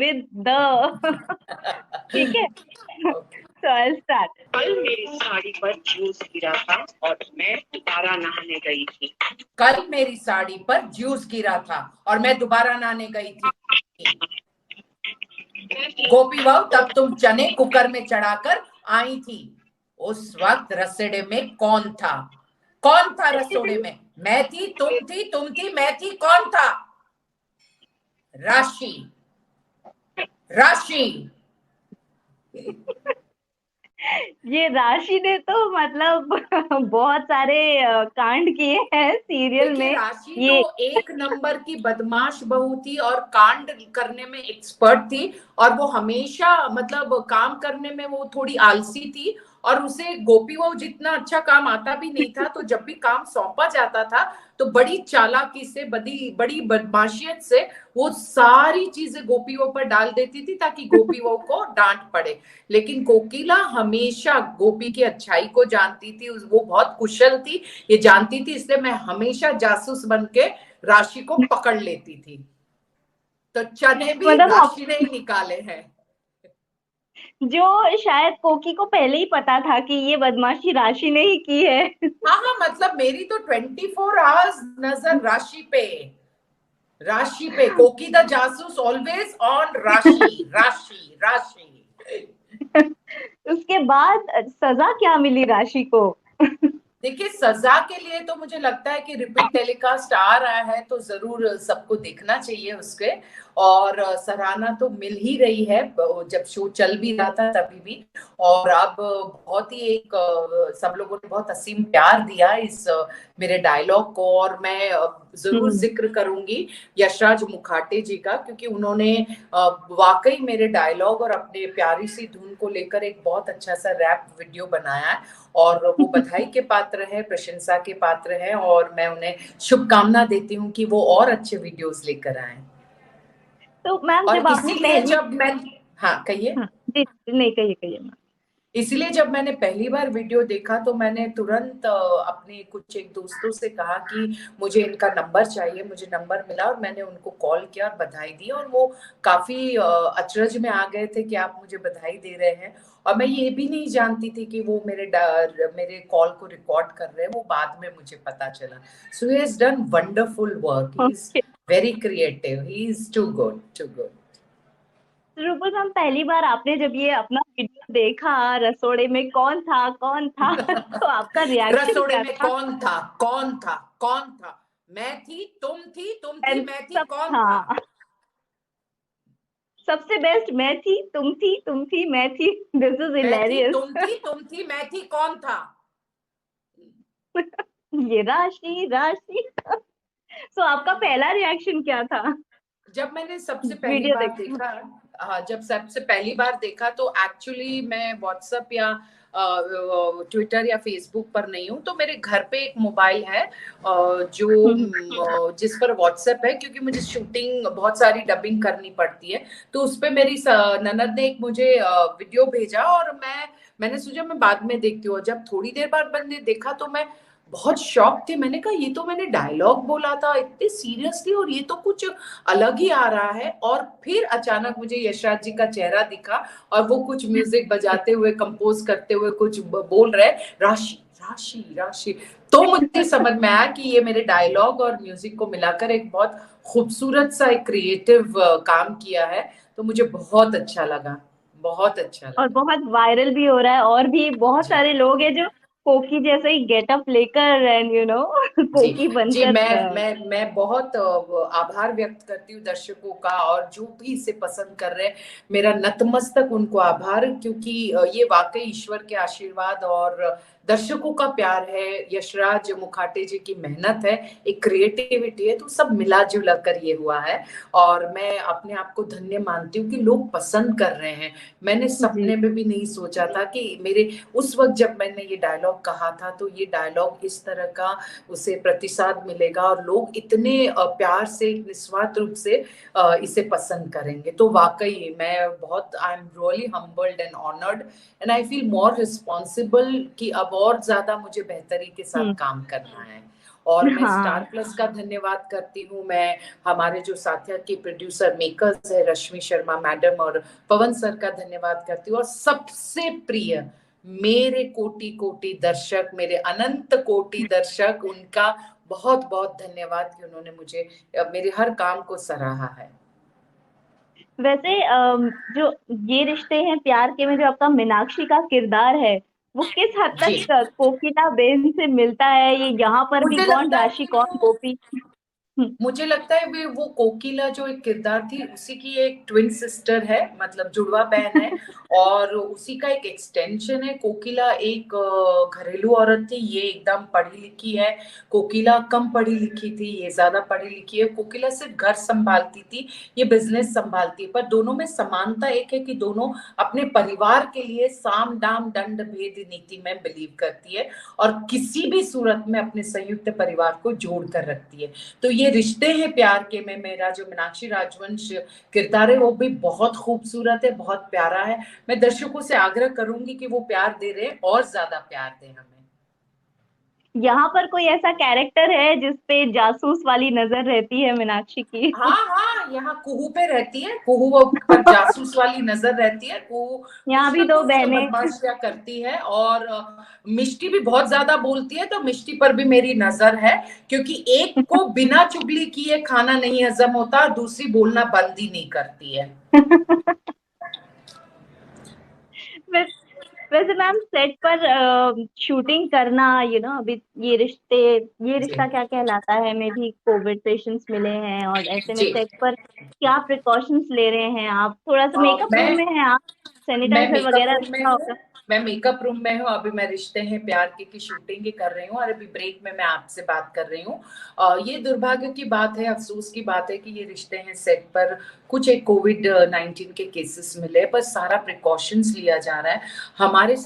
with the ठीक है। Okay. So I'll start. कल मेरी साड़ी पर जूस गिरा था और मैं दोबारा नहाने गई थी। कल मेरी साड़ी पर जूस गिरा था और मैं दोबारा नहाने गई थी। गोपी बहू, तब तुम चने कुकर में चढ़ाकर आई थी। उस वक्त रसोड़े में कौन था? कौन था रसोड़े में? मैं थी, तुम थी, मैं थी, कौन था? राशि। राशि। ये राशि ने तो मतलब बहुत सारे कांड किए हैं सीरियल देखिए, में। राशि ये तो एक नंबर की बदमाश बहू थी और कांड करने में एक्सपर्ट थी। और वो हमेशा मतलब काम करने में वो थोड़ी आलसी थी। और उसे गोपी बहू जितना अच्छा काम आता भी नहीं था, तो जब भी काम सौंपा जाता था तो बड़ी चालाकी से, बड़ी बड़ी बदमाशियत से वो सारी चीजें गोपी बहू पर डाल देती थी ताकि गोपी बहू को डांट पड़े। लेकिन कोकिला हमेशा गोपी की अच्छाई को जानती थी, वो बहुत कुशल थी, ये जानती थी, इसलिए मैं हमेशा जासूस बन के राशि को पकड़ लेती थी। तो चने भी मतलब राशि ने ही निकाले हैं। जो शायद कोकी को पहले ही पता था कि ये बदमाशी राशि ने ही की है। हाँ हाँ, मतलब मेरी तो 24 आवर्स नजर राशि पे। राशि पे, कोकी द जासूस ऑलवेज ऑन राशि, राशि, राशि। उसके बाद सजा क्या मिली राशि को? देखिए, सजा के लिए तो मुझे लगता है कि रिपीट टेलीकास्ट आ रहा है तो जरूर सबको देखना चाहिए उसके। और सराहना तो मिल ही रही है, जब शो चल भी रहा था तभी भी। और अब बहुत ही एक सब लोगों ने बहुत असीम प्यार दिया इस मेरे डायलॉग को। और मैं जरूर जिक्र करूंगी यशराज मुखाटे जी का, क्योंकि उन्होंने वाकई मेरे डायलॉग और अपने प्यारी सी धुन को लेकर एक बहुत अच्छा सा रैप वीडियो बनाया है। और वो बधाई के पात्र है, प्रशंसा के पात्र है, और मैं उन्हें शुभकामना देती हूँ कि वो और अच्छे वीडियोस लेकर आए। तो मैम और जब आपने इसीलिए पहली जब मैं, हाँ कहिए। जी नहीं, कहिए कहिए मैम। इसलिए जब मैंने पहली बार वीडियो देखा तो मैंने तुरंत अपने कुछ एक दोस्तों से कहा कि मुझे इनका नंबर चाहिए। मुझे नंबर मिला और मैंने उनको कॉल किया और बधाई दी। और वो काफी अचरज में आ गए थे कि आप मुझे बधाई दे रहे हैं। और मैं ये भी नहीं जानती थी कि वो मेरे कॉल को रिकॉर्ड कर रहे हैं, वो बाद में मुझे पता चला। So he has done wonderful work, he is okay. Very creative, he is too good, too good. Rupal ma'am, पहली बार आपने जब ये अपना वीडियो देखा रसोड़े में कौन था तो आपका रिएक्शन रसोड़े क्या में था? कौन था? कौन था? कौन था? मैं थी, तुम थी, And मैं थी, सब कौन था? हाँ, सबसे बेस्ट तुम थी मैं थी। दिस इज मैं थी, हिलेरियस। तुम थी, मैं थी, कौन था? ये राशि राशि। सो आपका पहला रिएक्शन क्या था जब मैंने सबसे पहली वीडियो बार देख? देखा, हाँ, जब सबसे पहली बार देखा तो एक्चुअली मैं व्हाट्सएप या ट्विटर या फेसबुक पर नहीं हूँ। तो मेरे घर पे एक मोबाइल है जो जिस पर व्हाट्सएप है, क्योंकि मुझे शूटिंग बहुत सारी डबिंग करनी पड़ती है। तो उस पे मेरी ननद ने एक मुझे वीडियो भेजा और मैंने सोचा मैं बाद में देखती हूँ। जब थोड़ी देर बाद मैंने देखा तो मैं बहुत शॉक थी। मैंने कहा ये तो मैंने डायलॉग बोला था इतने सीरियसली और ये तो कुछ अलग ही आ रहा है। और फिर अचानक मुझे यशराज जी का चेहरा दिखा और वो कुछ म्यूजिक बजाते हुए, कंपोज करते हुए कुछ बोल रहे, राशि, राशि, राशि। तो मुझे समझ में आया कि ये मेरे डायलॉग और म्यूजिक को मिलाकर एक बहुत खूबसूरत सा एक क्रिएटिव काम किया है। तो मुझे बहुत अच्छा लगा, बहुत अच्छा और लगा। बहुत वायरल भी हो रहा है, और भी बहुत जी सारे लोग हैं जो कोकी जैसे ही गेटअप लेकर एंड जी कोकी जी, बनकर मैं बहुत आभार व्यक्त करती हूँ दर्शकों का, और जो भी इसे पसंद कर रहे हैं मेरा नतमस्तक उनको आभार। क्योंकि ये वाकई ईश्वर के आशीर्वाद और दर्शकों का प्यार है, यशराज मुखाटे जी की मेहनत है, एक क्रिएटिविटी है, तो सब मिला जुला कर ये हुआ है। और मैं अपने आप को धन्य मानती हूँ कि लोग पसंद कर रहे हैं। मैंने जी सपने में भी नहीं सोचा था कि मेरे उस वक्त जब मैंने ये डायलॉग कहा था तो ये डायलॉग इस तरह का उसे प्रतिसाद मिलेगा और लोग इतने प्यार से, निस्वार्थ रूप से इसे पसंद करेंगे। तो वाकई मैं बहुत, I am really humbled and honoured and I feel more responsible कि अब और ज्यादा मुझे बेहतरी के साथ काम करना है। और मैं हाँ। स्टार प्लस का धन्यवाद करती हूँ। मैं हमारे जो साथिया के प्रोड्यूसर मेकर्स है रश्मि शर्मा मैडम और पवन सर का धन्यवाद करती हूँ। और सबसे प्रिय मेरे कोटि कोटि दर्शक, मेरे अनंत कोटि दर्शक, उनका बहुत बहुत धन्यवाद कि उन्होंने मुझे मेरे हर काम को सराहा है। वैसे जो ये रिश्ते हैं प्यार के में जो आपका मीनाक्षी का किरदार है, वो किस हद जी, तक कोकिला बेन से मिलता है? ये यहाँ पर भी मुझे कौन लगता है राशि कौन गोपी? मुझे लगता है वो कोकिला जो एक किरदार थी उसी की एक ट्विन सिस्टर है, मतलब जुड़वा बहन है और उसी का एक एक्सटेंशन है। कोकिला एक घरेलू औरत थी, ये एकदम पढ़ी लिखी है। कोकिला कम पढ़ी लिखी थी, ये ज्यादा पढ़ी लिखी है। कोकिला सिर्फ घर संभालती थी, ये बिजनेस संभालती है। पर दोनों में समानता एक है कि दोनों अपने परिवार के लिए साम दाम दंड भेद नीति में बिलीव करती है और किसी भी सूरत में अपने संयुक्त परिवार को जोड़ कर रखती है। तो ये रिश्ते हैं प्यार के में मेरा जो मीनाक्षी राजवंश किरदार है वो भी बहुत खूबसूरत है, बहुत प्यारा है। मैं दर्शकों से आग्रह करूंगी कि वो प्यार दे रहे हैं और ज्यादा प्यार दें हमें। यहाँ पर कोई ऐसा कैरेक्टर है जिसपे जासूस वाली नजर रहती है मीनाक्षी की? हाँ हाँ, यहाँ कुहू पे रहती है, कुहू पर जासूस वाली नजर रहती है। कुहू यहाँ कुछ भी ना दो कुछ बहनें। बदमाशियां करती है और मिष्टी भी बहुत ज्यादा बोलती है, तो मिष्टी पर भी मेरी नजर है क्योंकि एक को बिना चुगली किए खाना नहीं हजम होता, दूसरी बोलना बंद ही नहीं करती है। वैसे वैसे मैम सेट पर शूटिंग करना अभी ये जी रिश्ता क्या कहलाता है में भी कोविड पेशेंट्स मिले हैं और ऐसे में जी। सेट पर क्या प्रिकॉशंस ले रहे हैं आप? थोड़ा सा मेकअप रूम मैं में हैं आप, मैं सैनिटाइजर मेकअप वगैरह रूम में रखा हूँ। होगा। मैं मेकअप रूम में हूँ, अभी मैं रिश्ते हैं प्यार की शूटिंग ही कर रही हूँ और अभी ब्रेक में मैं आपसे बात कर रही हूँ। ये दुर्भाग्य की बात है, अफसोस की बात है कि ये रिश्ते हैं सेट पर कुछ एक कोविड 19 के केसेस मिले, पर सारा प्रिकॉशंस लिया जा रहा है हमारे